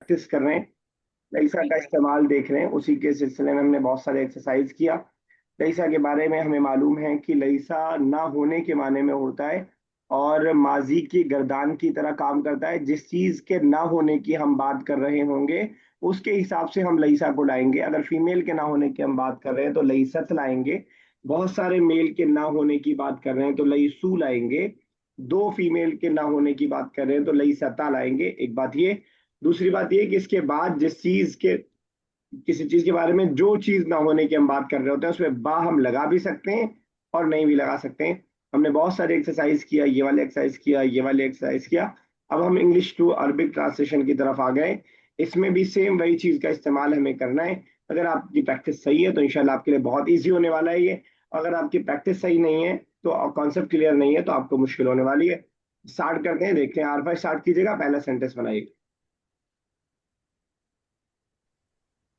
Practice कर रहे हैं, लईसा का इस्तेमाल देख रहे हैं। उसी के सिलसिले में हमने बहुत सारे एक्सरसाइज किया। लईसा के बारे में हमें मालूम है कि लईसा ना होने के माने में होता है और माजी की गर्दान की तरह काम करता है। जिस चीज के ना होने की हम बात कर रहे होंगे उसके हिसाब से हम लईसा को लाएंगे। अगर फीमेल के ना होने की हम बात कर रहे हैं तो लईसत लाएंगे। बहुत सारे मेल के ना होने की बात कर रहे हैं तो लईसू लाएंगे। दो फीमेल के ना होने की बात कर रहे हैं तो लईसता लाएंगे। एक बात ये। दूसरी बात ये कि इसके बाद जिस चीज के किसी चीज के बारे में जो चीज ना होने की हम बात कर रहे होते हैं उसमें बा हम लगा भी सकते हैं और नहीं भी लगा सकते हैं। हमने बहुत सारे एक्सरसाइज किया, ये वाले एक्सरसाइज किया, ये वाले एक्सरसाइज किया। अब हम इंग्लिश टू अरबिक ट्रांसलेशन की तरफ आ गए। इसमें भी सेम वही चीज का इस्तेमाल हमें करना है। अगर आपकी प्रैक्टिस सही है तो इंशाल्लाह आपके लिए बहुत ईजी होने वाला है ये। अगर आपकी प्रैक्टिस सही नहीं है तो कॉन्सेप्ट क्लियर नहीं है तो आपको मुश्किल होने वाली है। स्टार्ट करते हैं, देखते हैं। आरफा स्टार्ट कीजिएगा, पहला सेंटेंस बनाइए।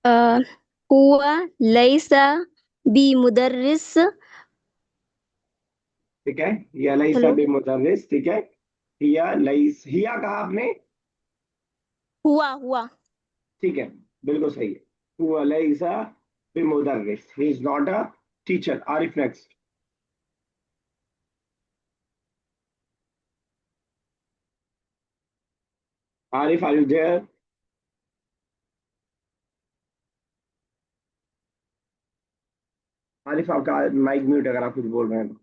अ, हुआ लैसा बी मुदर्रिस। ठीक है, या लईसा हेलो। बिमुदर्रिस। ठीक है, हिया लईस, हिया कहा आपने? हुआ हुआ। ठीक है, बिल्कुल सही है। हुआ लईसा बिमुदर्रिस, he is not a teacher. Arif next. Arif, are you there? Arif, आपका माइक म्यूट अगर आप कुछ बोल रहे हैं तो।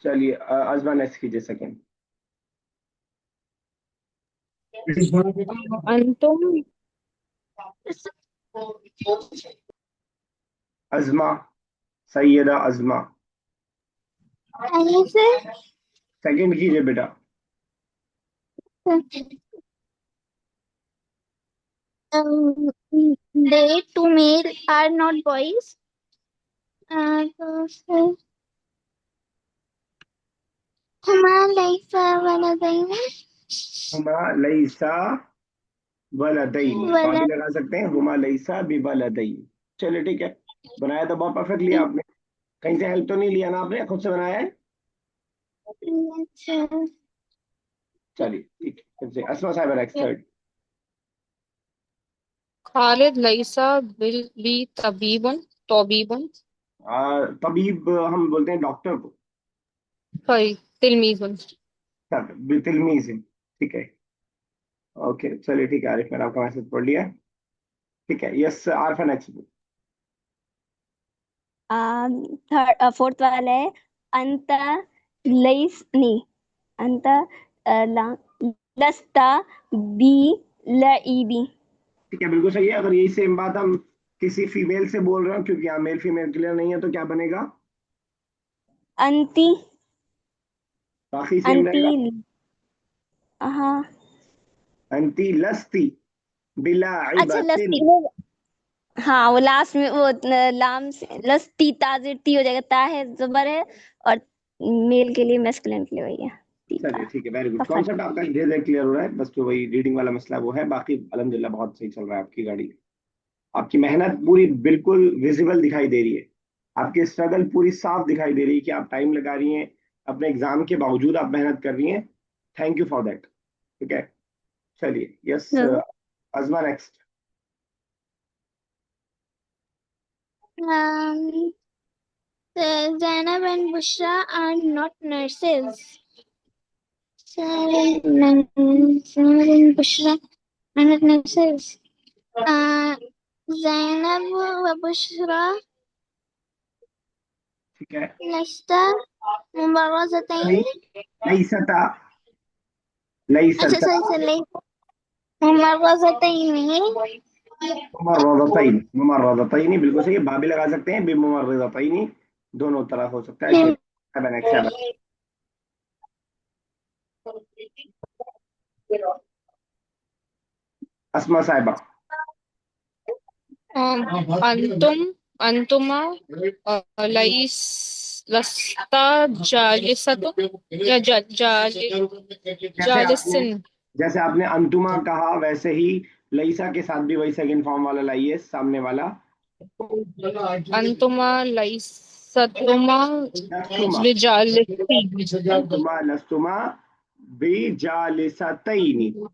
चलिए, अजमा नेक्स्ट कीजिए, सेकंड। अंतुम। अजमा, सैयदा अजमा। ऐसे। सेकंड कीजिए बेटा। They two male are not boys. तो फिर हमारा लाइफ वाला देंगे हुमा लईसा वलदैन, बा वाला। भी लगा सकते हैं, हुमा लईसा बिवलदैन। चलिए ठीक है, बनाया तो बहुत परफेक्ट लिया आपने। कहीं से हेल्प तो नहीं लिया ना आपने, खुद से बनाया है? अच्छा। चलिए ठीक है, फिर से असमा साहब नेक्स्ट, थर्ड। खालिद लईसा बिल बी तबीबन तबीबन तबीब हम बोलते हैं डॉक्टर को। सॉरी तिलमीजन। तिलमीज है, ठीक है। ओके चलिए ठीक है आरिफ, मैंने आपका मैसेज पढ़ लिया। ठीक है, yes Arifa next. Third fourth वाला है। अंत लईस नहीं। अंत लस्ता बी लईबी। ठीक है, बिल्कुल सही है। अगर यही सेम बात हम किसी फीमेल से बोल रहे हो, क्योंकि यहाँ मेल फीमेल क्लियर नहीं है, तो क्या बनेगा? अंती। बाकी सेम अंती। रहेगा। हाँ। अंती लस्ती बिला अच्छा इबतिन। लस्ती वो। हाँ वो लास्ट में वो लाम से लस्ती ताजिर ती हो जाएगा। ता है जबर है। और मेल के लिए मैस्कुलिन के लिए वही है। तीता। चलिए ठीक है, वेरी गुड। कफन। कॉन्सेप्ट आपका धीरे धीरे क्लियर हो रहा है, बस जो वही रीडिंग वाला मसला वो है। बाकी अल्हम्दुलिल्लाह बहुत सही चल रहा है आपकी गाड़ी। आपकी मेहनत पूरी बिल्कुल विजिबल दिखाई दे रही है। आपकी स्ट्रगल पूरी साफ दिखाई दे रही है कि आप टाइम लगा रही हैं, अपने एग्जाम के बावजूद आप मेहनत कर रही हैं। Thank you for that. ठीक है, चलिए yes Azma next. Um, Zainab and Bushra are not nurses. Zainab and Bushra are not nurses. Uh, Zainab व बुशरा ठीक है, लस्ता मुबारज़तैन। नहीं, नहीं सता, नहीं अच्छा सता। सही सही मुबारज़तैन। मुमर्रदतैन, मुमर्रदतैन बिल्कुल सही है। भाभी लगा सकते हैं, बिमुमर्रदतैन दोनों तरह हो सकता है। चलिए, नेक्स्ट है। अस्मा साहिबा। अंतुम अंतुमा लईस लस्ता जालिसतुन या जैसे आपने जालिसिन। जैसे आपने अंतुमा कहा वैसे ही लईसा के साथ भी वही सेकंड फॉर्म वाला लाइए, सामने वाला। अंतुमा लईसतुमा लस्तुमा, लिजालिसी। अंतुमा लस्तुमा बिजालिसतैनी, ठीक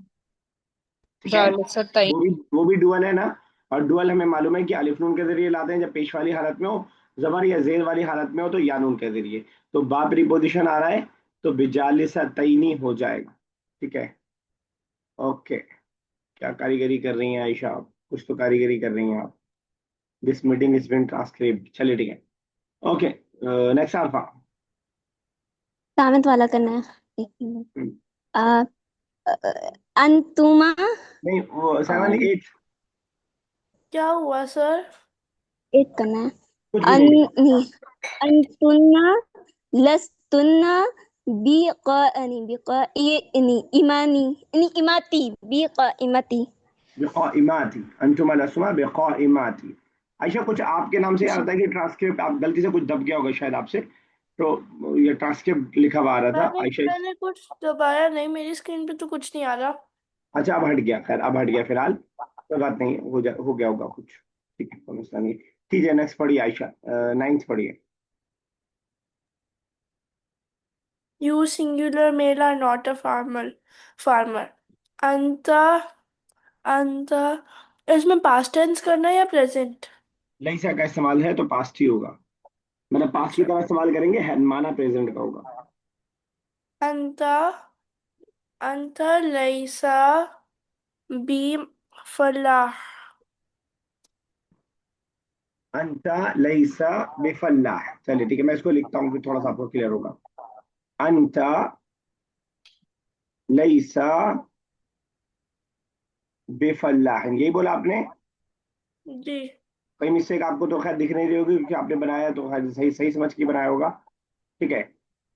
है। जालिसतैन। वो भी डुअल है ना। और डुअल हमें मालूम है कि अलिफ नून के जरिए लाते हैं जब पेश वाली हालत में हो, जबर या जेर वाली हालत में हो तो या नून के जरिए। तो बाप रिपोजिशन आ रहा है तो बिजालिसतैनी हो जाएगा, ठीक है। ओके, क्या कारीगरी कर रही हैं आयशा आप? कुछ तो कारीगरी कर रही हैं आप। This meeting is been transcribed, चलिए ठीक है। Okay, next alpha. सामंत वाला करना है। एक मिनट। आ, अ, अंतुमा। नहीं, वो सेवन और एट क्या हुआ सर? एक करना है। कुछ भी नहीं लिखा। नहीं, अंतुन्ना लस्तुन्ना बिक़ानी बिक़ाइनी इमानी नहीं इमाती बिक़ाइमती। बेक़ाइमाती, अंतुम लस्तुमा बेक़ाइमाती। आयशा, कुछ आपके नाम से आ रहा था कि ट्रांसक्रिप्ट आप गलती से कुछ दब गया होगा शायद आपसे, तो ये ट्रांसक्रिप्ट लिखा हुआ आ रहा था मैंने आयशा। मैंने कुछ दबाया नहीं, मेरी स्क्रीन पे तो कुछ नहीं आ रहा। अच्छा, अब हट गया, खैर अब हट गया फिलहाल, कोई बात नहीं, हो गया होगा कुछ, ठीक है, कोई मसला नहीं। ठीक है, नेक्स्ट पढ़िए आयशा, नाइन्थ पढ़िए। You singular male are not a farmer. अंता अंता, इसमें पास्ट टेंस करना है या प्रेजेंट? लईसा का इस्तेमाल है तो पास्ट ही होगा, मतलब पास्ट की अच्छा। तरह इस्तेमाल करेंगे, है माना प्रेजेंट का होगा। अंता अंता लैसा बी फलाह। अंता लईसा बेफल्लाह, चलिए ठीक है, मैं इसको लिखता हूँ फिर थोड़ा सा आपको क्लियर होगा। अंता लईसा बेफल्लाह, यही बोला आपने। जी। कोई मिस्टेक आपको तो खैर दिख नहीं रही होगी क्योंकि आपने बनाया तो खैर सही सही समझ के बनाया होगा, ठीक है।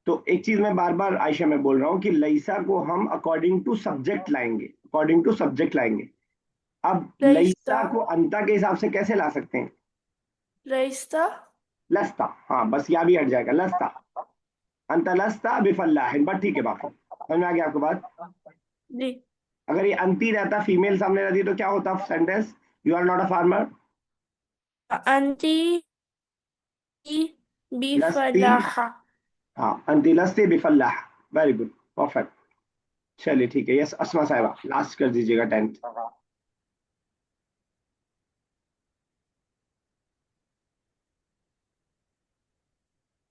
तो एक चीज मैं बार बार आयशा में बोल रहा हूँ कि लईसा को हम अकॉर्डिंग टू सब्जेक्ट लाएंगे, अकॉर्डिंग टू सब्जेक्ट लाएंगे। अब लैसा लईसा को अंता के हिसाब से कैसे ला सकते हैं? लैसा। लस्ता, हाँ बस या भी हट जाएगा, लस्ता अंता लस्ता बिफल्लाह, बट ठीक है, बाकी समझ में आ गया आपको बात। जी। अगर ये अंती रहता, फीमेल सामने रहती तो क्या होता sentence? You are not a farmer, अंती बी लस्ती, फलाह। हाँ अंती लस्ती बिफल्लाह, वेरी गुड, परफेक्ट। चलिए ठीक है, यस अस्मा साहिबा लास्ट कर दीजिएगा, टेंथ।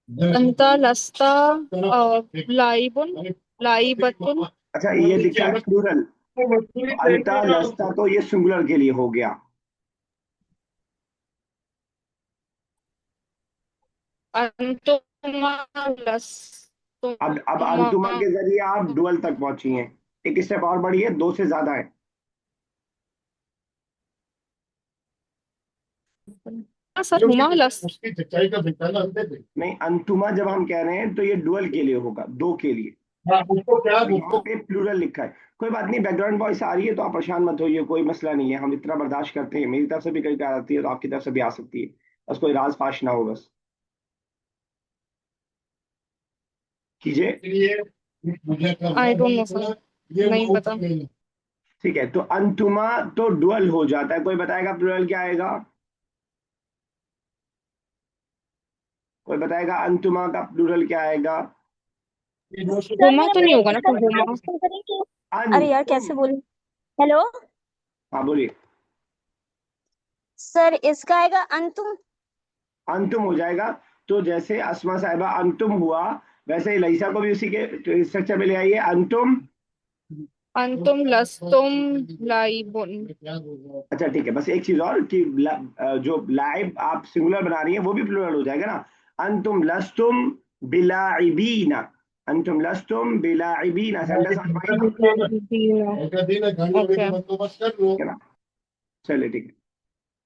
अंता लस्ता लाइबुन लाइबतुन। अच्छा, ये लिखा है प्लूरल, अंता लस्ता तो ये सिंगुलर के लिए हो गया। अंतुमा अब लस्तुमा। अंतुमा के जरिए आप डुअल तक पहुंची हैं, एक स्टेप और बढ़िए, दो से ज्यादा है। सर हुमा लस। नहीं, अंतुमा जब हम कह रहे हैं तो ये डुअल के लिए होगा, दो के लिए। तो यहाँ पे प्लूरल लिखा है। कोई बात नहीं, बैकग्राउंड वॉइस आ रही है तो आप परेशान मत होइए, कोई मसला नहीं है, हम इतना बर्दाश्त करते हैं, मेरी तरफ से भी कई बार आती है तो आपकी तरफ से भी आ सकती है, बस कोई राज फाश ना हो, बस कीजिए। आई डोंट नो सर, नहीं पता। ठीक है, तो अंतुमा तो डुअल हो जाता है, कोई बताएगा प्लूरल क्या आएगा? कोई बताएगा अंतुमा का प्लूरल क्या आएगा? सर हुमा मेरा तो नहीं ब्रेक होगा ना, कर तो रहा है, हुमा। आप सुन करेंगे? अरे यार अंतुम, कैसे बोलूं। हेलो हाँ बोलिए। सर, इसका आएगा अंतुम। अंतुम हो जाएगा, तो जैसे अस्मा साहिबा अंतुम हुआ, वैसे ही लईसा को भी उसी के स्ट्रक्चर में ले आइए, अंतुम। अंतुम लस्तुम लाइबुन। अच्छा ठीक है, बस एक चीज और कि जो लाइव आप सिंगुलर बना रही हैं वो भी प्लूरल हो जाएगा ना। अंतुम लस्तुम बिलाइबीना, अंतुम लस्तुम बिलाइबीना, सेंटेंस समझ में आएगा, ठीक है ना। चलिए ठीक है,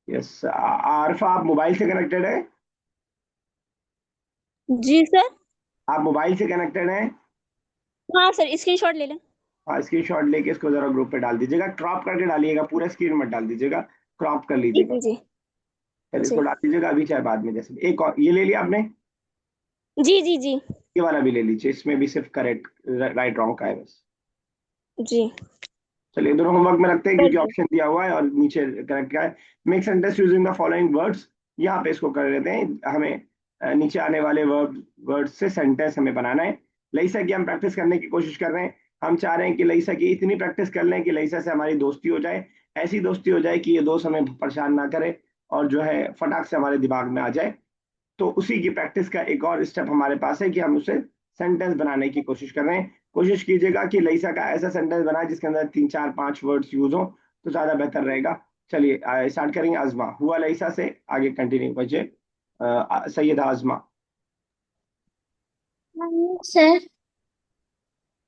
यस आरफा, आप मोबाइल से कनेक्टेड है? जी सर। आप मोबाइल से कनेक्टेड हैं? हाँ सर, स्क्रीनशॉट ले लें। हाँ, स्क्रीन शॉट लेके इसको जरा ग्रुप पे डाल दीजिएगा, क्रॉप करके डालिएगा, पूरा स्क्रीन मत डाल दीजिएगा, क्रॉप कर जी लीजिएगा। जी जी चलिए जी इसको डाल दीजिएगा अभी चाहे बाद में, जैसे एक और ये ले लिया आपने, जी जी जी ये वाला भी ले लीजिए, इसमें भी सिर्फ करेक्ट राइट रॉन्ग का है बस। जी। चलिए दोनों होमवर्क में रखते हैं कर क्योंकि दिया। ऑप्शन दिया हुआ है और नीचे करेक्ट का है। Make sentence using the following words, यहाँ पे इसको कर लेते हैं, हमें नीचे आने वाले वर्ड से सेंटेंस हमें बनाना है। लईसा की हम प्रैक्टिस करने की कोशिश कर रहे हैं, हम चाह रहे हैं कि लईसा की इतनी प्रैक्टिस कर लें कि लईसा से हमारी दोस्ती हो जाए, ऐसी दोस्ती हो जाए कि ये दोस्त हमें परेशान ना करे और जो है फटाक से हमारे दिमाग में आ जाए। तो उसी की प्रैक्टिस का एक और स्टेप हमारे पास है कि हम उसे सेंटेंस बनाने की कोशिश कर रहे हैं। कोशिश कीजिएगा कि लईसा का ऐसा सेंटेंस बनाए जिसके अंदर 3 4 5 वर्ड्स यूज हो, तो ज्यादा बेहतर रहेगा। चलिए स्टार्ट करेंगे। अजमा, हुआ लईसा से आगे कंटिन्यू कीजिए। सैयदा अजमा। सर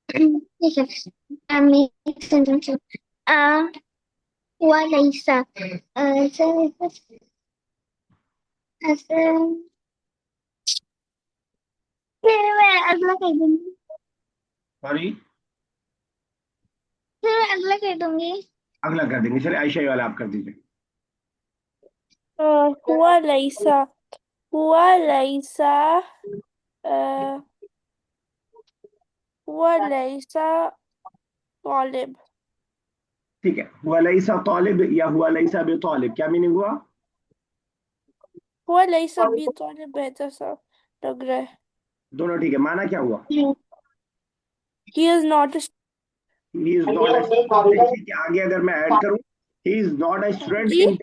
ठीक है। मेरी सेंटेंस हुआ लईसा सर सर फिर मैं अगला कर दूंगी। सॉरी, फिर मैं अगला कर दूंगी। अगला कर देंगे। चलिए आयशा, ये वाला आप कर दीजिए। हुआ लईसा, हुआ लईसा, हुआ लईसा तालिब। ठीक है, हुआ लईसा तालिब या हुआ लईसा बे तालिब, क्या मीनिंग हुआ? हुआ लईसा बी तालिब बेहतर सा लग रहा है। दोनों ठीक है, माना क्या हुआ? He is not he is not a, इसी के आगे अगर मैं ऐड करूं, he is not a student जी इन,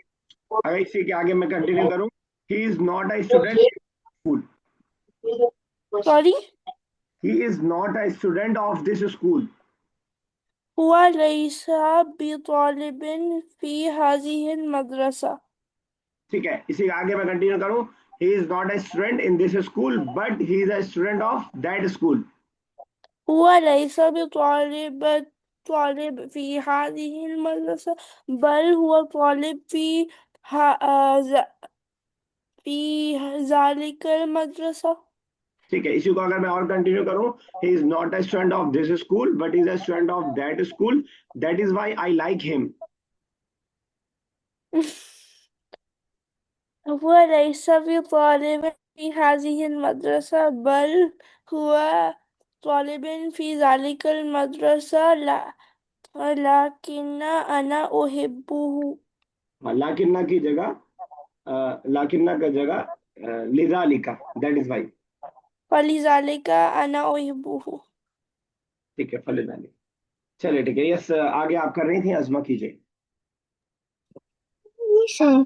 अगर इसी के आगे मैं कंटिन्यू करूं, he is not a student in school, sorry. He is not a student of this school. हुआ लईसा बी तालिबिन फी हाजिहिल मदरसा। ठीक है, इसी के आगे मैं कंटिन्यू करूं, he is not a student in this school but he is a student of that school. हुआ लईसा बी तालिब फी हाजिहिल मदरसा बल हुआ तालिब फी जालिकल मदरसा। ठीक है, इसी को अगर मैं और कंटिन्यू करूं, he is not a student of this school but is a student of that school, that is why I like him. हुआ लईसा बी तालिब फी हाजिहिल मदरसा बल हुआ तालिबिन फी जालिकल मदरसा लाकिन्ना अना उहिब्बुहु। लाकिन्ना की जगह लाकिन्ना का जगह लिजालिका, दैट इज व्हाई। फलिज़ालिका अना उहिब्बुहु। ठीक है, फलिजालिका। चलिए ठीक है, यस आगे आप कर रही थी, अजमा कीजिए। Listen,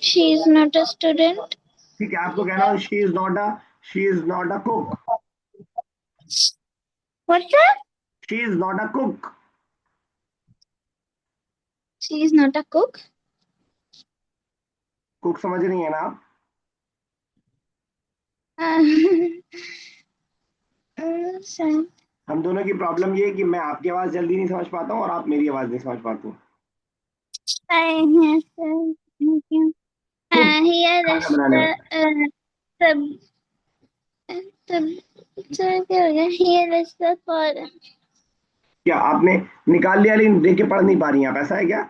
she is not a student. ठीक है, आपको कहना हो she is not a cook, What's that? She is not a cook. She is not a cook. Cook समझ रही है ना आप? So, हम दोनों की प्रॉब्लम ये है कि मैं आपकी आवाज जल्दी नहीं समझ पाता हूँ और आप मेरी आवाज नहीं समझ पाते हो। I thank you. Cook, Here खाना is बनाने में। the the क्या हो गया? Here is the for क्या आपने निकाल लिया लेकिन देख के पढ़ नहीं पा रही हैं आप, ऐसा है क्या?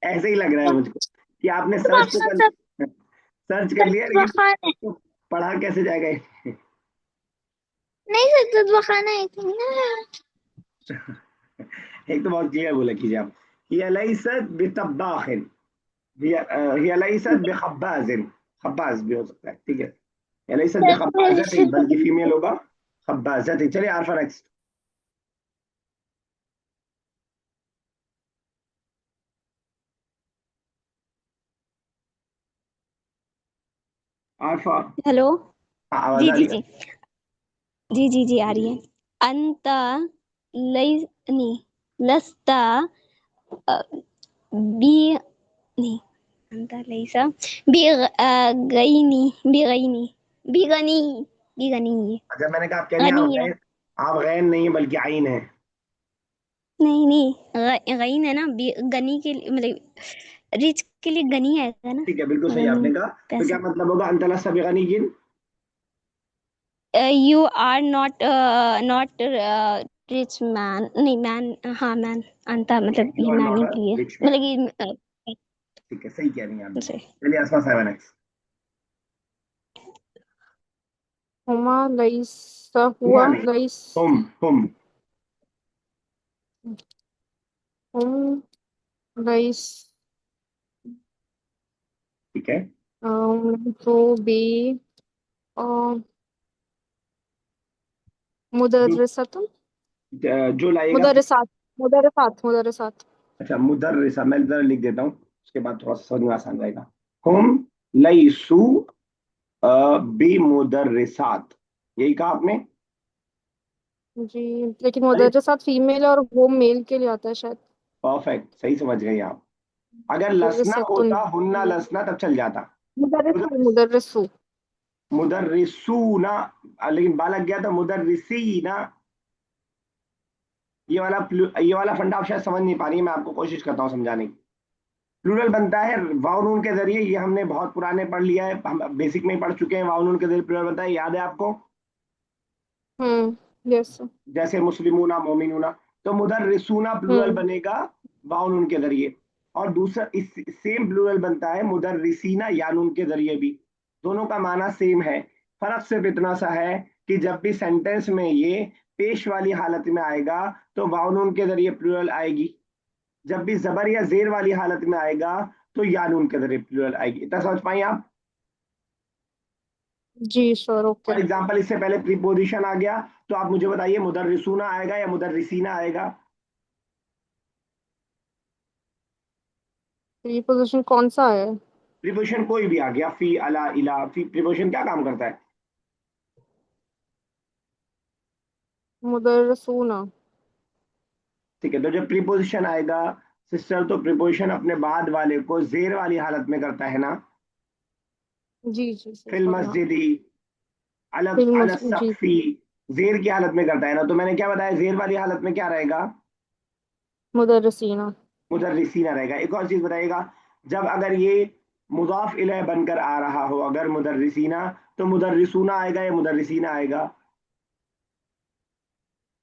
ऐसे ही लग रहा है मुझको कि आपने सर्च कर लिया लेकिन तो पढ़ा कैसे जाएगा ये? नहीं सकते खाना आई थी ना। एक तो बहुत क्लियर बोला कीजिए आप। हिया लैसत बितब्बाखिन, हिया लैसत बिखब्बाजिन, खब्बाज भी हो सकता है, ठीक है। हिया लैसत बिखब्बाजतिन, बल्कि फीमेल होगा खब्बाजतिन। चलिए आरफा नेक्स्ट। आरफा। हेलो। हाँ, आवाज जी आ जी रही है? जी जी जी जी आ रही है। अंता लई नहीं लस्ता अ, बी नहीं अंता लईसा बी गईनी बिगईनी बिगनी बिगनी अच्छा, मैंने कहा आप कह रही हैं गनी आप है। गैन, आप गैन नहीं है बल्कि आइन है। नहीं नहीं गईन है ना गनी के लिए मतलब रिच के लिए गनी आएगा ना। ठीक है, बिल्कुल सही गनी आपने कहा। तो क्या पैसा। मतलब होगा अंतला सबिगनी जिन? You are not not rich man नहीं मैन हाँ मैन अंता मतलब यू ये are man not he a के लिए रिच मैन। मतलब कि ठीक है, सही कह रही हैं आप जी। बिल्कुल। चलिए आसमा साहब नेक्स्ट। हुमा लईसा हुआ हुआ नहीं, लईस हुम। हुम लईस ठीक है। तो बी मुदर्रिसतुन जो लाएगा मुदर्रिसात मुदर्रिसात मुदर्रिसात अच्छा, मुदर्रिसा, मैं जरा लिख देता हूँ, उसके बाद थोड़ा सा समझना आसान रहेगा। हुम लईसु बिमुदर्रिसात, यही कहा आपने। जी, लेकिन अरे मुदर्रिसात फीमेल और वो मेल के लिए आता है शायद। परफेक्ट, सही समझ गई आप। अगर लसना मुदर्रिसतुन होता, हुन्ना लसना, तब चल जाता। मुदर्रिसु मुदर्रिस मुदर्रिसु मुदर्रिसूना, लेकिन बा लग गया तो मुदर्रिसीना। ये वाला फंडा आप शायद समझ नहीं पा रही है, मैं आपको कोशिश करता हूँ समझाने की। प्लूरल बनता है वाव नून के जरिए, ये हमने बहुत पुराने पढ़ लिया है, हम बेसिक में ही पढ़ चुके हैं। वाव नून के जरिए प्लूरल बनता है, याद है आपको? यस। जैसे मुस्लिमूना, मोमिनूना। तो मुदर्रिसूना प्लूरल हम्म बनेगा वाव नून के जरिए। और दूसरा इस सेम प्लूरल बनता है मुदर्रिसीना या नून के जरिए भी। दोनों का माना सेम है। फर्क सिर्फ इतना सा है कि जब भी सेंटेंस में ये पेश वाली हालत में आएगा तो वाव नून के जरिए प्लूरल आएगी। जब भी जबर या जेर वाली हालत में आएगा तो या नून के जरिए प्लूरल आएगी। इतना समझ पाई आप? जी सर, ओके। फॉर एग्जाम्पल, इससे पहले प्रीपोजिशन आ गया, तो आप मुझे बताइए मुदर्रिसूना आएगा या मुदर्रिसीना आएगा? ये पोजीशन कौन सा है? प्रीपोजिशन कोई भी आ गया, फी, अला, इला। फी प्रीपोजिशन क्या काम करता है? मुदर्रिसूना। ठीक है, तो जब प्रीपोजिशन आएगा सिस्टर, तो प्रीपोजिशन अपने बाद वाले को जेर वाली हालत में करता है ना। जी जी सर, फिल सॉरी, हाँ। मस्जिदी, अलग फिल्म, अलग जी। सख्फी, जेर की हालत में करता है ना। तो मैंने क्या बताया, जेर वाली हालत में क्या रहेगा? मुदर्रिसीना। मुदर्रिसीना रहेगा। एक और चीज बताइएगा, जब अगर ये मुदाफ इलैह बनकर आ रहा हो, अगर मुदर्रिसीना, तो मुदर्रिसूना आएगा या मुदर्रिसीना आएगा?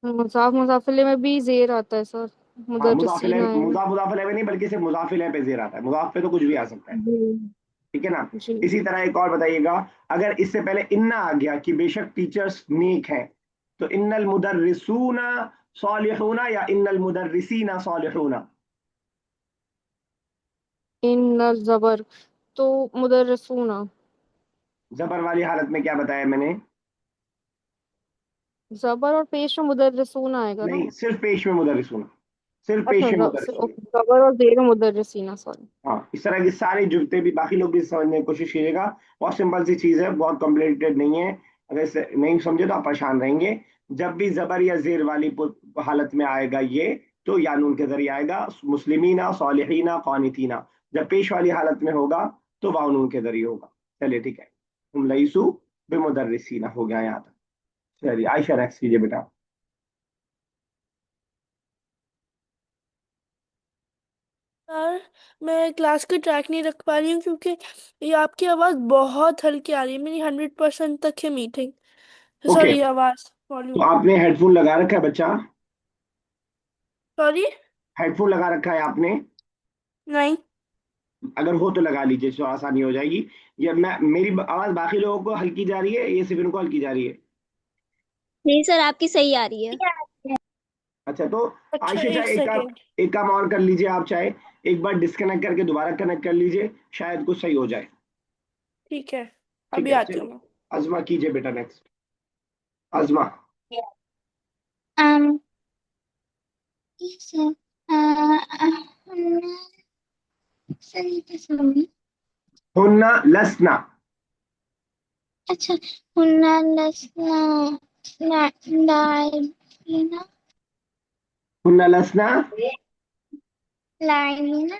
मुजाफिले में भी जेर आता है सर। हाँ, मुदाफ इलैह, मुदर्रिसीना है। मुदाफ इलैह पे नहीं, बल्कि सिर्फ मुदाफ इलैह पे जेर आता है, मुदाफ पे तो कुछ भी आ सकता है। जी ठीक है ना। जी। इसी तरह एक और बताइएगा, अगर इससे पहले इन्ना आ गया कि बेशक टीचर्स नेक हैं, तो इन्नल मुदर्रिसूना सालिहूना या इन्नल मुदर्रिसीना सालिहूना? इन जबर, तो मुदर्रिसूना। जबर वाली हालत में क्या बताया मैंने? जबर और पेश में मुदर्रिसूना आएगा ना। नहीं, सिर्फ पेश में मुदर्रिसूना, सिर्फ अच्छा, पेश में मुदर्रिसूना। जबर और जेर में मुदर्रिसीना, सॉरी। हाँ, इस तरह की सारी जुगते भी बाकी लोग भी समझने की कोशिश कीजिएगा। बहुत सिंपल सी चीज है, बहुत कॉम्प्लिकेटेड नहीं है। अगर इसे नहीं समझे तो आप परेशान रहेंगे। जब भी जबर या जेर वाली हालत में आएगा ये, तो या नून के जरिए आएगा। मुस्लिमीना, सालिहीना, कानितीना। जब पेश वाली हालत में होगा तो वाव नून के जरिए होगा। चलिए ठीक है, तुम लईसु बेमुदर्रिसीना हो गया यहाँ तक। चलिए आयशा नेक्स्ट कीजिए बेटा। यार, मैं क्लास के ट्रैक नहीं रख पा रही हूँ क्योंकि ये आपकी आवाज़ बहुत हल्की आ रही है। मेरी 100% तक है मीटिंग। ओके, सॉरी, आवाज़ तो वॉल्यूम। आपने हेडफोन लगा रखा है बच्चा? सॉरी। हेडफोन लगा रखा है आपने? नहीं। अगर हो तो लगा लीजिए, तो आसानी हो जाएगी। ये मैं, मेरी आवाज बाकी लोगों को हल्की जा रही है, ये सिर्फ इनको हल्की जा रही है? नहीं सर, आपकी सही आ रही है। अच्छा, तो अच्छा, आयशा एक चाहे सेकेंड। एक काम और कर लीजिए आप, चाहे एक बार डिस्कनेक्ट करके दोबारा कनेक्ट कर लीजिए, शायद कुछ सही हो जाए। ठीक है, ठीक अभी है, आती हूँ चलिए मैं। अजमा कीजिए बेटा नेक्स्ट। अजमा। um yes sir. uh, सही तो सुन। हुन्ना लसना। अच्छा, हुन्ना लसना लाइबिना हुन्ना लसना लाइबिना।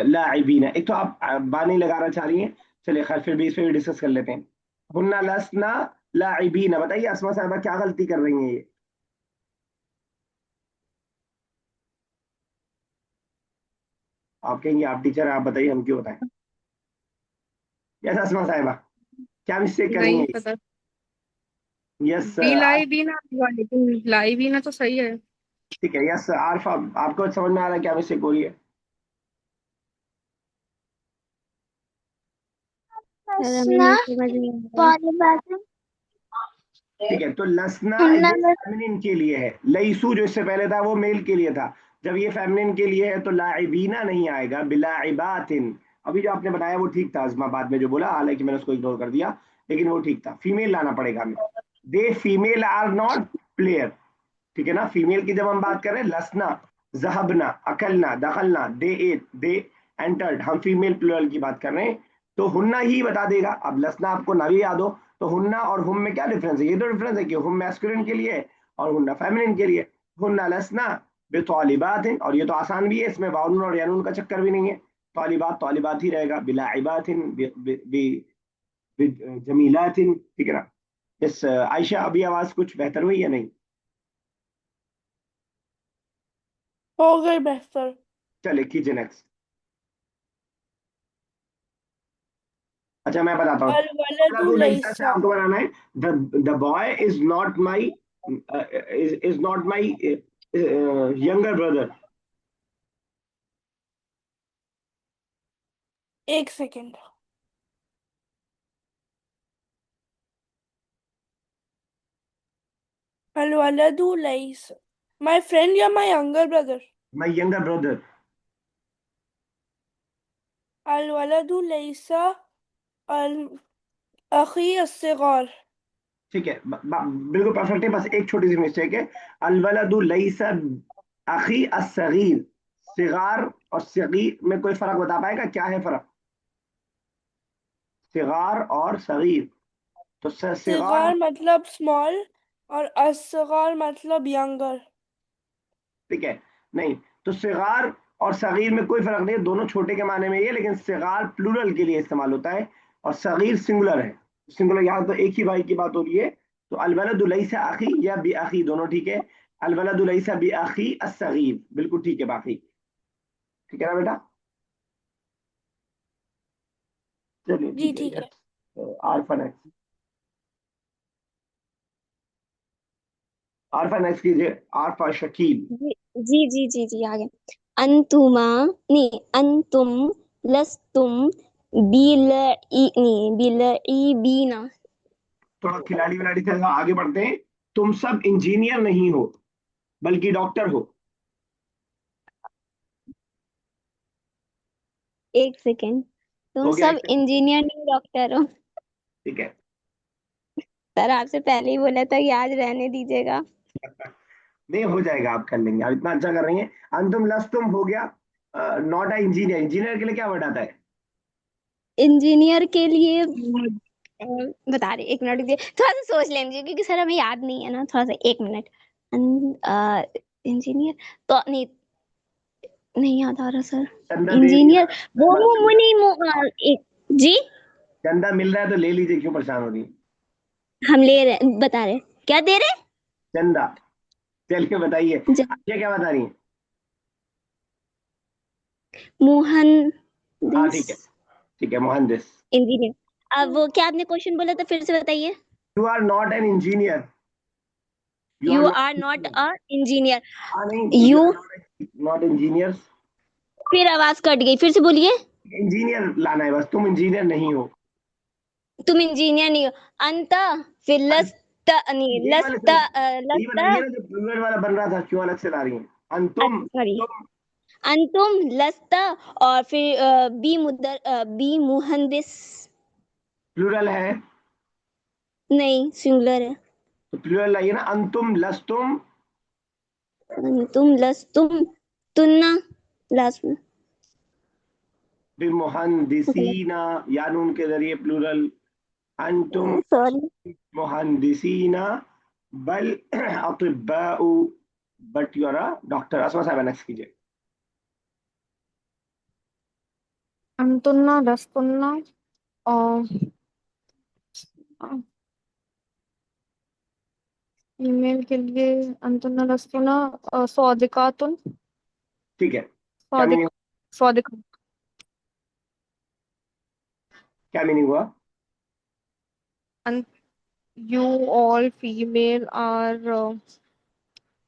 लाइबीना। एक तो आप बानी लगाना चाह रही हैं, चलिए खैर, फिर भी इस पे भी डिस्कस कर लेते हैं। हुन्ना लसना लाइबीना, बताइए अस्मा साहबा क्या गलती कर रही हैं ये? आप कहेंगे आप टीचर हैं, आप बताइए हम क्यों बताएं। यस अस्मा साहिबा, क्या मिस्टेक कर रही नहीं हैं? पता। यस बी आप। लाई भी ना हुआ, लेकिन लाई भी ना तो सही है। ठीक है, यस आरफा, आपको समझ में आ रहा है क्या मिस्टेक हो रही है? सर हमें नहीं समझ नहीं आ रहा। ठीक है, तो लसना हुन्ना ये फेमिनिन के लिए है, लईसू जो इससे पहले था वो मेल के लिए था। जब ये फेमिनिन के लिए है तो लाइबीना नहीं आएगा, बिलाइबातिन। अभी जो आपने बताया वो ठीक था अजमा, बाद में जो बोला, हालांकि मैंने उसको इग्नोर कर दिया, लेकिन वो ठीक था। फीमेल लाना पड़ेगा हमें। दे फीमेल आर नॉट प्लेयर। ठीक है ना, फीमेल की जब हम बात करें, लसना, जहबना, अकलना, दखलना, दे एट, दे एंटर्ड, हम फीमेल प्लूरल की बात कर रहे हैं, तो हुन्ना ही बता देगा। अब लसना आपको ना भी याद हो तो हुन्ना और हुम में क्या डिफरेंस है? ये तो डिफरेंस है कि हुम मैस्कुलिन के लिए है और हुन्ना फेमिनिन के लिए। हुन्ना लसना बेतौलिबात है, और ये तो आसान भी है, इसमें वाउन और यानून का चक्कर भी नहीं है। तौलिबात तौलिबात ही रहेगा, बिलाइबात जमीलात। ठीक है ना। इस आयशा, अभी आवाज कुछ बेहतर हुई या नहीं? हो गई बेहतर। चले कीजिए नेक्स्ट। अच्छा मैं बताता हूँ, अल वलदु लईसा से लैसा। आपको बनाना है, the boy is not my, is not my younger brother. एक सेकेंड। अल वलदु लैसा, माय फ्रेंड या my younger brother? My younger brother. अल वलदु लैसा अल अखी अस्सिगार। ठीक है, बिल्कुल परफेक्ट है, बस एक छोटी सी मिस्टेक है। अलवलदु लईसा अखी असगीर। सिगार और सगीर में कोई फर्क बता पाएगा? क्या है फर्क सिगार और सगीर? तो सिगार, सिगार मतलब स्मॉल और असगार मतलब यंगर। ठीक है, नहीं, तो सिगार और सगीर में कोई फर्क नहीं है, दोनों छोटे के माने में ही है, लेकिन सिगार प्लूरल के लिए इस्तेमाल होता है और सगीर सिंगुलर है। सिंगुलर, यहाँ तो एक ही भाई की बात हो रही है। तो अलवलदु लैसा अखी या बी अखी दोनों ठीक है। अलवलदु लैसा बी अखी असगीर बिल्कुल ठीक है बाकी। ठीक है ना बेटा? चलिए जी ठीक है, ठीक है। Yes. Arfa next, Arfa next कीजिए, आरफा शकील। जी जी जी जी जी आ गए। अंतुमा, नहीं अंतुम, लस्तुम, नहीं बीना। थोड़ा खिलाड़ी विलाड़ी से आगे बढ़ते हैं। तुम सब इंजीनियर नहीं हो बल्कि डॉक्टर हो। एक सेकेंड, तुम हो गया एक सब सेकंड? इंजीनियर नहीं डॉक्टर हो। ठीक है। सर आपसे पहले ही बोला था कि आज रहने दीजिएगा। नहीं हो जाएगा, आप कर लेंगे, आप इतना अच्छा कर रही हैं। अंतुम लस्तुम हो गया। नॉट अ इंजीनियर, इंजीनियर के लिए क्या वर्ड आता है? इंजीनियर के लिए बता रहे, एक मिनट दीजिए, थोड़ा सा सोच लेने दीजिए क्योंकि सर हमें याद नहीं है ना, थोड़ा सा एक मिनट। इंजीनियर तो नहीं, नहीं याद आ रहा सर। चंदा दे दिया। इंजीनियर, वो चंदा मिल रहा है, मुनि एक जी। चंदा मिल रहा है तो ले लीजिए, क्यों परेशान हो रही है? हम ले रहे, बता रहे, क्या दे रहे? चंदा। चलिए बताइए, ज- ये क्या बता रही हैं? मोहन हाँ दिस ठीक है, ठीक है, मुहंदिस। इंजीनियर। अब वो क्या आपने क्वेश्चन बोला था, फिर से बताइए। You are not an engineer, you are you are not not. A engineer. हाँ नहीं, तो you you, are not, not engineers. फिर आवाज कट गई, फिर से बोलिए। इंजीनियर लाना है बस, तुम इंजीनियर नहीं हो। तुम इंजीनियर नहीं हो। अंत, फिर लस्त, नहीं यही वाले लस्त, से यही बनाइए लस्त, ना जो प्लूरल वाला बन रहा था, क्यों अलग से ला रही हैं? अंतुम, सॉरी, तुम। अंतुम लस्त, और फिर बी मुहंदिस। प्लूरल है नहीं सिंगुलर है। तो प्लूरल लाइए ना, अंतुम लस्तुम तुम लस्तुम, तुन्ना लास्ट में। बिमुहंदिसीना, या नून के जरिए प्लूरल। अंतुम सॉरी। मुहंदिसीना बल अतिब्बाउ, but you are a doctor. Asma sahab next कीजिए। अंतुन्ना दस्तुन्ना और ईमेल के लिए अंतुन्ना दस्तुन्ना सौदिकातुन ठीक है, क्या सौदिक मीनिंग? सौदिक क्या मीनिंग हुआ? यू ऑल फीमेल आर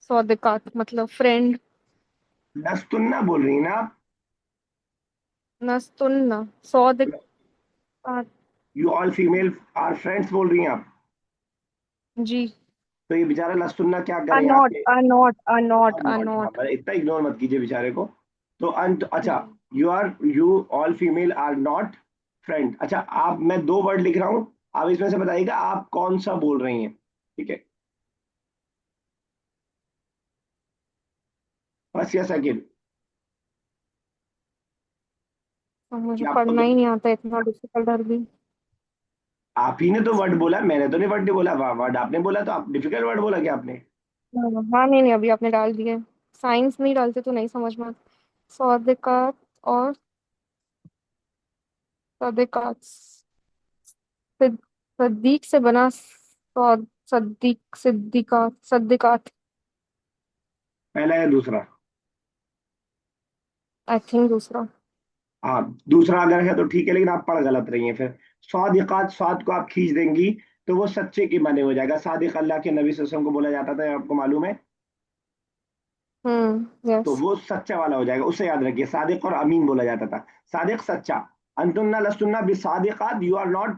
सौदिकात मतलब फ्रेंड। लस्तुन्ना बोल रही हैं ना आप? नस्तुन्ना सौदिकात you all female are friends बोल रही हैं आप, जी। तो ये बेचारा लस्तुन्ना क्या are करें not आपके। are not are not और are नॉट, हाँ not मतलब इतना इग्नोर मत कीजिए बेचारे को। तो अंत, अच्छा, जी। You all female are not friend. अच्छा, आप, मैं दो वर्ड लिख रहा हूँ, आप इसमें से बताइएगा आप कौन सा बोल रही हैं, ठीक है, फर्स्ट या सेकेंड, और मुझे या आपको पढ़ना दो। ही नहीं आता, इतना डिफिकल्ट अरबी। आप ही ने तो वर्ड बोला, मैंने तो नहीं वर्ड नहीं बोला, वर्ड आपने बोला, तो आप डिफिकल्ट वर्ड बोला क्या आपने। हाँ नहीं नहीं, अभी आपने डाल दिए। साइंस नहीं डालते तो नहीं समझ में आता। सौदिकात और सदिकात। सद्दीक से बना सद्दीक सिद्दीकात सद्दीकात। पहला या दूसरा। आई थिंक दूसरा। हाँ, दूसरा अगर है तो ठीक है, लेकिन आप पढ़ गलत रही हैं फिर। स्वादिकात, स्वाद को आप खींच देंगी तो वो सच्चे के माने हो जाएगा। सादिक अल्लाह के नबी सल्लल्लाहु अलैहि वसल्लम को बोला जाता था, आपको मालूम है, तो यस। वो सच्चा वाला हो जाएगा, उसे याद रखिए। सादिक और अमीन बोला जाता था। सादिक सच्चा। अंतुन्ना लस्तुन्ना बिसादिकात, you are not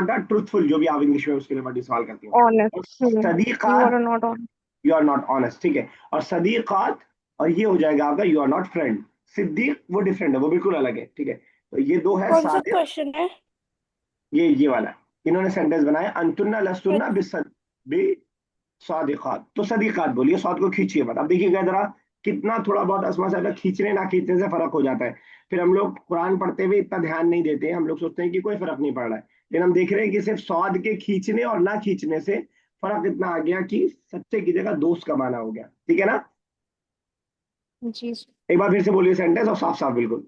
the truthful, जो भी आप इंग्लिश में उसके लिए वर्ड इस्तेमाल करती हो। ऑनेस्ट। और यू सदीकात, are not on. You are not honest, ठीक है। और सदीकात, और ये हो जाएगा आपका यू आर नॉट फ्रेंड। सिद्दीक वो डिफरेंट है, वो बिल्कुल अलग है, ठीक है। तो ये दो है कौन सा सादिक, क्वेश्चन है? ये वाला। इन्होंने सेंटेंस बनाया, अंतुन्ना लस्तुन्ना बि सादिकात, तो सदीकात बोलिए, स्वाद को खींचिए मत। अब देखिएगा जरा, कितना थोड़ा बहुत असमा सा खींचने ना खींचने से फर्क हो जाता है। फिर हम लोग कुरान पढ़ते हुए इतना ध्यान नहीं देते हैं, हम लोग सोचते हैं कि कोई फर्क नहीं पड़ रहा है, लेकिन हम देख रहे हैं कि सिर्फ स्वाद के खींचने और ना खींचने से फर्क इतना आ गया कि सच्चे की जगह दोस्त का माना हो गया, ठीक है ना। जी। एक बार फिर से बोलिए सेंटेंस, और साफ साफ बिल्कुल।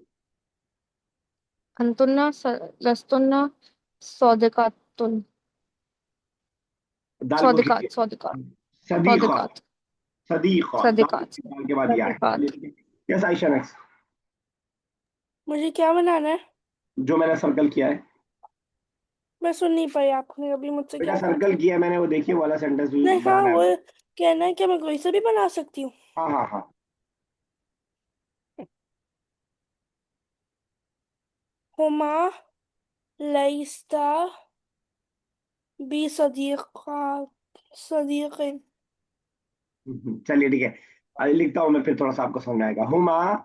अंतुन्ना लस्तुन्ना सौदिकातुन। दाल को खींचिए। सौदिकात सौदिकात सदीकात, सौदिकात सदीकात, दाल सदिकात दाल के बाद यह है, चलिए सदिकात। ठीक है। Yes Ayesha, next. मुझे क्या बनाना है? जो मैंने सर्कल किया है। मैं सुन नहीं पाई, आपने अभी मुझसे बेटा क्या कहा सर्कल था? किया है मैंने, वो देखिए, वो वाला सेंटेंस नहीं, हाँ, बनाना है वो आपको। कहना है कि मैं कोई से भी बना सकती हूँ। हाँ हाँ हाँ। हुमा लइस्ता बी सदीक़िन। चलिए ठीक है, अभी लिखता हूं मैं, फिर थोड़ा सा आपको समझ में आएगा। हुमा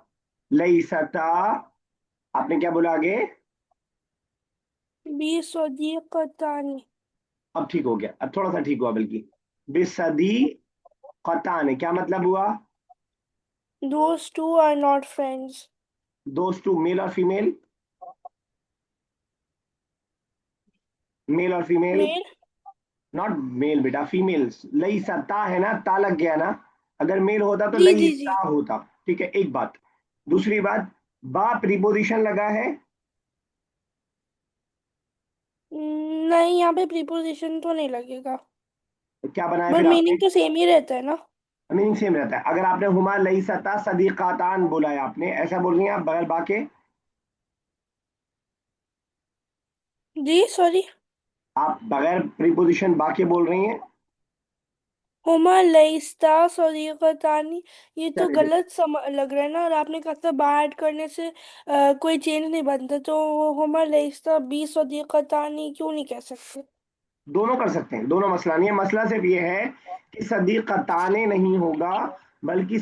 लईसता, आपने क्या बोला आगे। बी सदीक़तानी। अब ठीक हो गया, अब थोड़ा सा ठीक हुआ बल्कि। बिसदी कतान, क्या मतलब हुआ। Those two are not friends. दोस्त टू, मेल और फीमेल, मेल और फीमेल। मेल। नॉट मेल बेटा, फीमेल। लईसता है ना, ता लग गया ना, अगर मेल होता तो जी जी जी। लईसा होता, ठीक है, एक बात। दूसरी बात, बा प्रीपोजिशन लगा है। नहीं, यहाँ पे प्रीपोजिशन तो नहीं लगेगा। तो क्या बनाया बट फिर आपने। मीनिंग तो सेम ही रहता है ना। मीनिंग सेम रहता है। अगर आपने हुमा लईसता सदीकातान बोला है, आपने ऐसा बोल रही हैं आप बगैर बाके। जी सॉरी। आप बगैर प्रीपोजिशन बाके बोल रही हैं। हुमा लइस्ता सदीक़तानी। ये तो चलिए ठीक गलत लग रहा है ना, और आपने कहा था बाहर ऐड करने से कोई चेंज नहीं बनता, तो वो हुमा लइस्ता बी सदीक़तानी क्यों नहीं कह सकते? दोनों कर सकते हैं, दोनों मसला नहीं है। मसला सिर्फ ये है कि सदीकताने नहीं होगा, बल्कि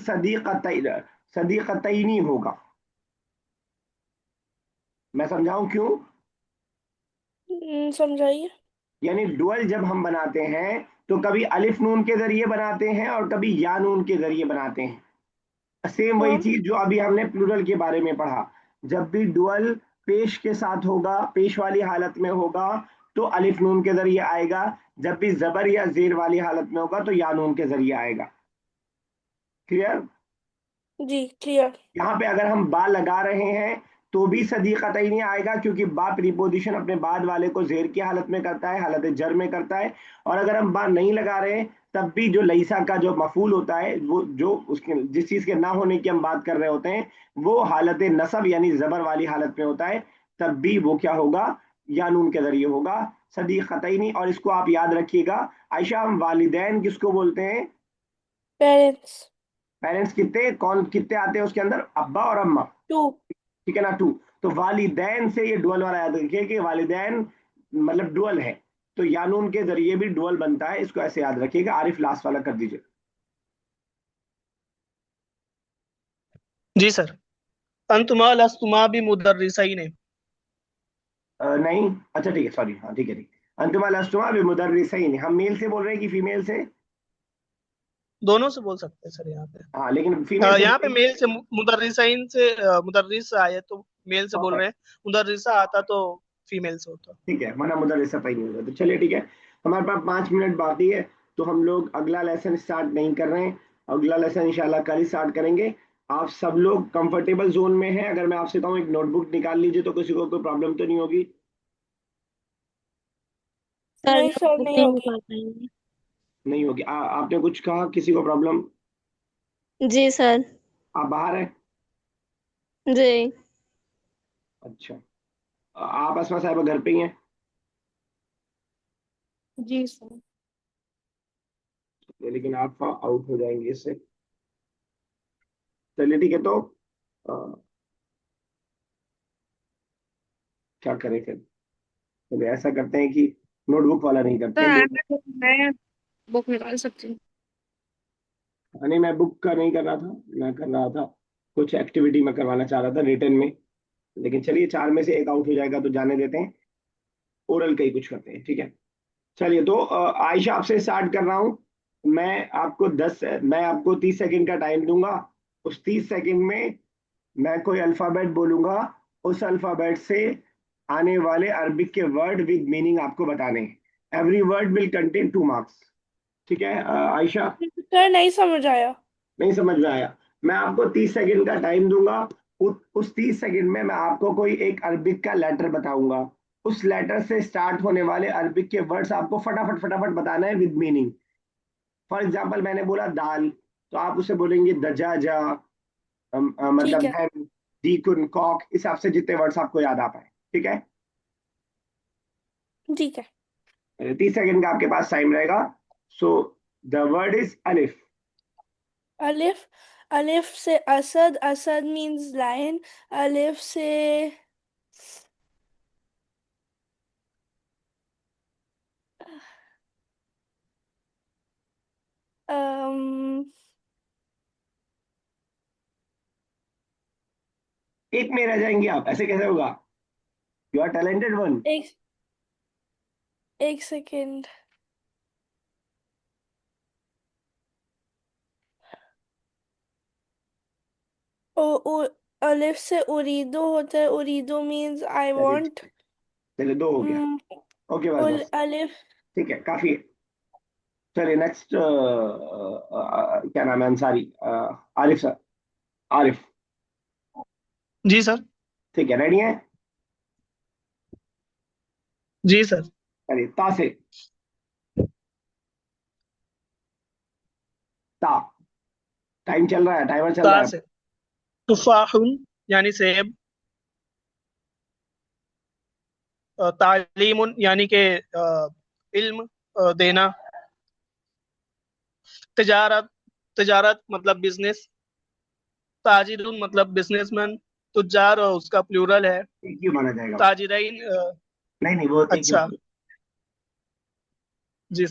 सदीकतैनी होगा। मैं समझाऊं क्यों। समझाइए। यानी डुअल जब हम बनाते हैं तो कभी अलिफ नून के जरिए बनाते हैं और कभी या नून के जरिए बनाते हैं। सेम वही हाँ। चीज जो अभी हमने प्लूरल के बारे में पढ़ा। जब भी डुअल पेश के साथ होगा, पेश वाली हालत में होगा, तो अलिफ नून के जरिए आएगा। जब भी जबर या जेर वाली हालत में होगा तो या नून के जरिए आएगा। क्लियर। जी क्लियर। यहाँ पे अगर हम बा लगा रहे हैं तो भी सदीकतई नहीं आएगा, क्योंकि बा प्रीपोजिशन अपने बाद वाले को जेर की हालत में करता है, हालत जर में करता है। और अगर हम बा नहीं लगा रहे हैं, तब भी जो लईसा का जो मफूल होता है, वो जो उसके जिस चीज के ना होने की हम बात कर रहे होते हैं, वो हालत नसब यानी जबर वाली हालत में होता है, तब भी वो क्या होगा, या नून के जरिए होगा, सदीकतई नहीं। और इसको आप याद रखिएगा। आयशा, हम वालिदैन किसको बोलते हैं। पेरेंट्स। पेरेंट्स कितने, कौन कितने आते हैं उसके अंदर, अब्बा और अम्मा। टू। ठीक है ना, टू। तो वालिदैन से ये डुअल वाला याद रखिए कि वालिदैन मतलब डुअल है, तो यानून के जरिए भी डुअल बनता है, इसको ऐसे याद रखिएगा। आरिफ लास्ट वाला कर दीजिए। जी सर। अंतुमा लस्तुमा भी मुदर्रिसैन। नहीं, अच्छा ठीक है, सॉरी, हाँ ठीक है, ठीक। अंतुमा लस्तुमा बिमुदर्रिसैन, हम मेल से बोल रहे हैं कि फीमेल से? दोनों से बोल सकते हैं सर यहाँ पे। हाँ, लेकिन फीमेल से यहाँ पे बोलेंगे। मेल से मुदर्रिसैन से मुदर्रिस आए तो मेल से बोल रहे हैं, मुदर्रिसा आता तो फीमेल से होता। ठीक है, वरना मुदर्रिसा ही नहीं होगा। तो चलिए ठीक है, हमारे पास 5 मिनट बाकी है, तो हम लोग अगला लेसन स्टार्ट नहीं कर रहे हैं। अगला लेसन इंशाल्लाह कल ही स्टार्ट करेंगे। आप सब लोग कंफर्टेबल जोन में हैं? अगर मैं आपसे कहूँ एक नोटबुक निकाल लीजिए, तो किसी को कोई प्रॉब्लम तो नहीं होगी? सर नहीं सर, नोटबुक नहीं नहीं होगी। निकाल पाएंगे। नहीं होगी। आपने कुछ कहा, किसी को प्रॉब्लम? जी सर। आप बाहर हैं? जी। अच्छा। आप असमा साहब घर पे ही हैं? जी सर। लेकिन आप आउट हो जाएंगे इससे। चलिए ठीक है, तो क्या करें फिर? तो ऐसा करते हैं कि नोटबुक वाला नहीं करते सर हैं, दो। मैं बुक निकाल सकती हूँ। नहीं, मैं बुक का नहीं कर रहा था, मैं कर रहा था कुछ एक्टिविटी में करवाना चाह रहा था रिटर्न में। लेकिन चलिए, 4 में से एक आउट हो जाएगा तो जाने देते हैं, ओरल का ही कुछ करते हैं, ठीक है। चलिए, तो आयशा आपसे स्टार्ट कर रहा हूँ। मैं आपको 30 सेकंड का टाइम दूंगा। उस 30 सेकंड में मैं कोई अल्फाबेट बोलूंगा, उस अल्फाबेट से आने वाले अरबिक के वर्ड विद मीनिंग आपको बताने हैं। Every word will contain 2 marks. ठीक है आयशा? सर नहीं समझ आया। नहीं समझ में आया? मैं आपको 30 सेकंड का टाइम दूंगा। उस 30 सेकंड में मैं आपको कोई एक अरबिक का लेटर बताऊंगा। उस लेटर से स्टार्ट होने वाले अरबिक के वर्ड्स आपको फटाफट फटाफट बताना है विद मीनिंग। फॉर एग्जाम्पल, मैंने बोला दाल, तो आप उसे बोलेंगे दजाजा, ठीक मतलब है। हैन, दीकुन, कॉक, इस हिसाब से जितने वर्ड्स आपको याद आ पाए। ठीक है? ठीक है। 30 सेकंड का आपके पास टाइम रहेगा। सो द वर्ड इज अलिफ। अलिफ। अलिफ से असद, असद मीन्स लायन। अलिफ से अम, एक में रह जाएंगे आप, ऐसे कैसे होगा? You are talented one. एक एक सेकेंड। ओ, ओ अलिफ से उरीदो होता है। उरीदो मीन्स आई चलिए वांट। चलिए, 2 हो गया। ओके, बस बस, अलिफ। ठीक है, काफी है। चलिए नेक्स्ट, क्या नाम है, अंसारी, आरिफ सर, आरिफ। जी सर। ठीक है, रेडी है? जी सर। चलिए, ता से। ता। टाइम चल रहा है, टाइमर चल रहा ता है। से तुफाहुन यानी सेब। तालीमुन यानी के इल्म देना। तिजारत, तिजारत मतलब बिजनेस। ताजिरुन मतलब बिजनेसमैन। तुजार उसका प्लूरल है। एक ही माना जाएगा वो। ताजिरैन। नहीं नहीं, वो एक ही अच्छा। माना। जी।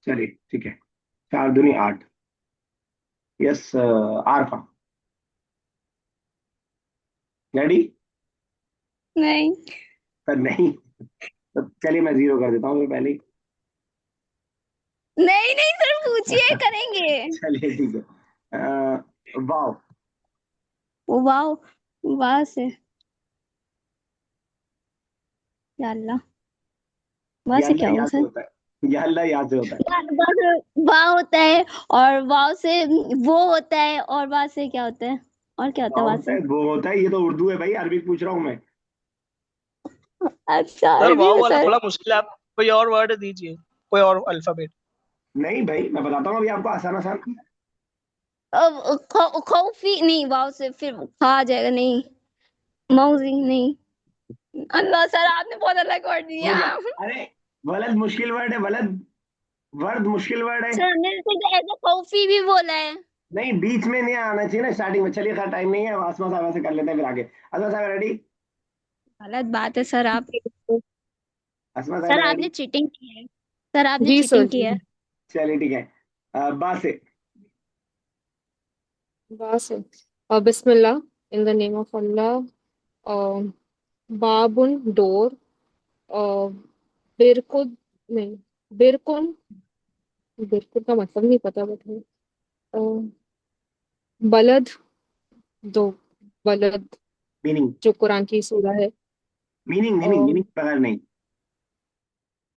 चलिए ठीक है, 4 दूनी 8। Yes, Arfa, ready? नहीं सर नहीं, तो चलिए मैं 0 कर देता हूँ पहले ही। नहीं नहीं सर, पूछिए, करेंगे। चलिए ठीक है, वाव। वाह। वाह से, या अल्लाह, वाह या से अल्लाह क्या होगा यहाँ से सर? होता है, या अल्लाह यहाँ से होता है। वाह होता है, और वाह से वो होता है, और वाह से क्या होता है? और क्या होता है वाव वाह होता से? है, वो होता है, ये तो उर्दू है भाई, अरबी पूछ रहा हूँ मैं। अच्छा, सर अरबी वाव में वाला सर? थोड़ा मुश्किल है, आप कोई और वर्ड दीजिए, कोई और अल्फाबेट। नहीं भाई, मैं बताता हूँ अभी आपको, आसान आसान। अब खौफी नहीं, वाह से फिर खा आ जाएगा, नहीं। मौजी नहीं। अल्लाह सर, आपने बहुत अलग वर्ड हो दिया। गया। अरे, वलद मुश्किल वर्ड है, वलद, वर्ड मुश्किल वर्ड है। सर हमने तो ऐसा खौफी भी बोला है। नहीं, बीच में नहीं आना चाहिए ना, स्टार्टिंग में। चलिए, खैर टाइम नहीं है, आसमा साहब से कर लेते हैं फिर आगे। आसमा साहब रेडी? गलत बात है सर। आप आसमा साहब सर रेडी? आपने चीटिंग की है। सर आपने जी सर चीटिंग की जी। है। चलिए ठीक है। बा से। बस बिस्मिल्लाह, in the name of Allah. बाबुन डोर। बिरकुद, नहीं, बिरकुन। बिरकुन का मतलब नहीं पता बट बलद, दो बलद, मीनिंग, जो कुरान की सूरा है। मीनिंग, मीनिंग, अ, मीनिंग बगैर नहीं।